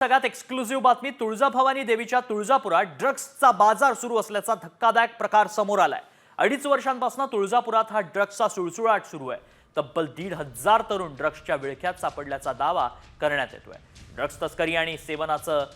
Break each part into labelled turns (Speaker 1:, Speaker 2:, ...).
Speaker 1: सगळ्यात एक्सक्लुझिव्ह बातमी तुळजाभवानी देवीच्या तुळजापुरात ड्रग्सचा बाजार सुरू असल्याचा धक्कादायक प्रकार समोर आलाय। 2.5 वर्षांपासून तुळजापुरात हा ड्रग्सचा सुळसुळाट सुरू आहे। तब्बल 1,500 तरुण ड्रग्सच्या विळख्यात सापडल्याचा दावा करण्यात येतोय। ड्रग्स तस्करी आणि सेवनाचं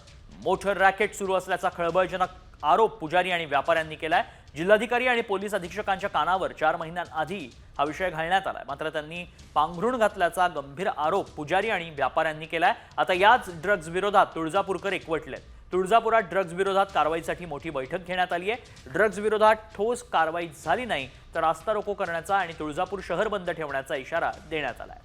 Speaker 1: मोठं रॅकेट सुरू असल्याचा खळबळजनक आरोप पुजारी आणि व्यापाऱ्यांनी केलाय। जिल्हाधिकारी आणि पोलीस अधीक्षकांच्या कानावर 4 महिन्यांआधी हा विषय घालण्यात आलाय, मात्र त्यांनी पांघरुण घातल्याचा गंभीर आरोप पुजारी आणि व्यापाऱ्यांनी केलाय। आता याच ड्रग्ज विरोधात तुळजापूरकर एकवटलेत। तुळजापुरात ड्रग्ज विरोधात कारवाईसाठी मोठी बैठक घेण्यात आली आहे। ड्रग्ज विरोधात ठोस कारवाई झाली नाही तर रास्ता रोको करण्याचा आणि तुळजापूर शहर बंद ठेवण्याचा इशारा देण्यात आलाय।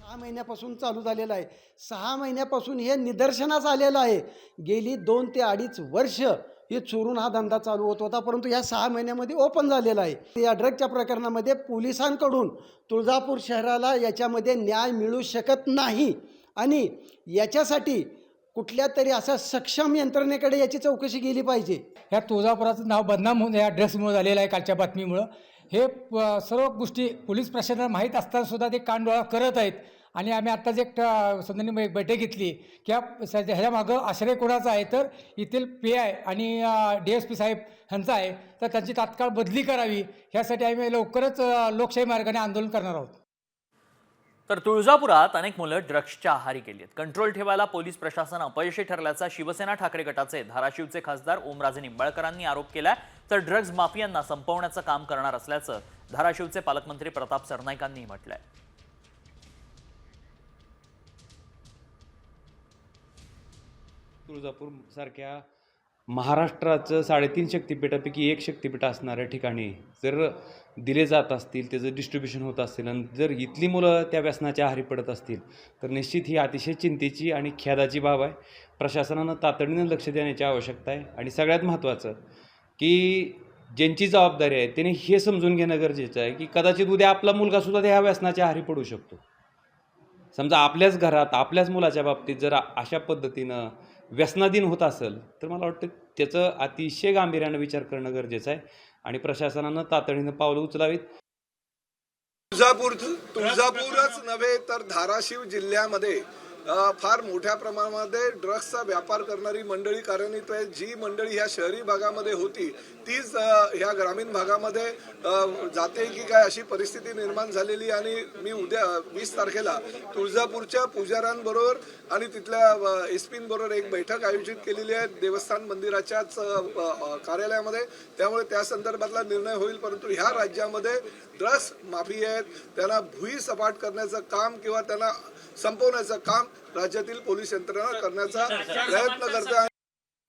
Speaker 2: 6 महिन्यापासून चालू झालेला आहे। 6 महिन्यापासून हे निदर्शनास आलेलं आहे। गेली 2 ते 2.5 वर्ष हे चोरून हा धंदा चालू होत होता, परंतु या 6 महिन्यामध्ये ओपन झालेला आहे। या ड्रगच्या प्रकरणामध्ये पोलिसांकडून तुळजापूर शहराला याच्यामध्ये न्याय मिळू शकत नाही आणि याच्यासाठी कुठल्या तरी असा सक्षम यंत्रणेकडे याची चौकशी केली पाहिजे।
Speaker 3: ह्या तुळजापुराचं नाव बदनाम होऊन या ड्रग्समुळे झालेलं आहे। कालच्या बातमीमुळं हे सर्व गोष्टी पोलीस प्रशासनाला माहीत असताना सुद्धा ते कानडोळा करत आहेत आणि आम्ही आत्ताच एक संदर्भाने एक बैठक घेतली की ह्याच्या मागं आश्रय कोणाचा आहे, तर येथील PI आणि DSP साहेब ह्यांचा आहे, तर त्यांची तात्काळ बदली करावी। ह्यासाठी आम्ही लवकरच लोकशाही मार्गाने आंदोलन करणार आहोत।
Speaker 1: तर तुळजापुरात अनेक मुलं ड्रग्सच्या आहारी गेली आहेत। कंट्रोल ठेवायला पोलीस प्रशासन अपयशी ठरल्याचा शिवसेना ठाकरे गटाचे धाराशिवचे खासदार ओमराजे निंबाळकरांनी आरोप केलाय, तर ड्रग्ज माफियांना संपवण्याचं काम करणार असल्याचं धाराशिवचे पालकमंत्री प्रताप सरनाईकांनी म्हटलंय।
Speaker 4: तुळजापूर सारख्या महाराष्ट्राचं 3.5 शक्तिपीठापैकी एक शक्तिपीठ असणाऱ्या ठिकाणी जर दिले जात असतील, त्याचं डिस्ट्रीब्युशन होत असेल आणि जर इथली मुलं त्या व्यसनाच्या आहारी पडत असतील तर निश्चित ही अतिशय चिंतेची आणि खेदाची बाब आहे। प्रशासनानं तातडीनं लक्ष देण्याची आवश्यकता आहे आणि सगळ्यात महत्त्वाचं की ज्यांची जबाबदारी आहे त्यांनी हे समजून घेणं गरजेचं आहे की कदाचित उद्या आपला मुलगासुद्धा त्या व्यसनाच्या आहारी पडू शकतो। समजा आपल्याच घरात आपल्याच मुलाच्या बाबतीत जर अशा पद्धतीनं व्यसनाधीन होत असेल तर मला वाटतं त्याचं अतिशय गांभीर्यानं विचार करणं गरजेचं आहे आणि प्रशासनानं तातडीनं पावलं उचलावीत।
Speaker 5: तुळजापूरच नव्हे तर धाराशिव जिल्ह्यामध्ये फार मोठ्या प्रमाणामध्ये ड्रग्सचा व्यापार करणारी मंडळी कार्यान्वित आहे। जी मंडळी ह्या शहरी भागामध्ये होती तीच ह्या ग्रामीण भागामध्ये जाते की काय अशी परिस्थिती निर्माण झालेली। आणि मी उद्या 20 तारखेला तुळजापूरच्या पुजाऱ्यांबरोबर आणि तिथल्या SP बरोबर एक बैठक आयोजित केलेली आहे देवस्थान मंदिराच्याच कार्यालयामध्ये, त्यामुळे त्या संदर्भातला निर्णय होईल। परंतु ह्या राज्यामध्ये ड्रग्स माफी आहेत, त्यांना भुईसपाट करण्याचं काम किंवा त्यांना संपवण्याचं काम राज्यातील पोलीस यंत्रणा करण्याचा प्रयत्न करते आहे।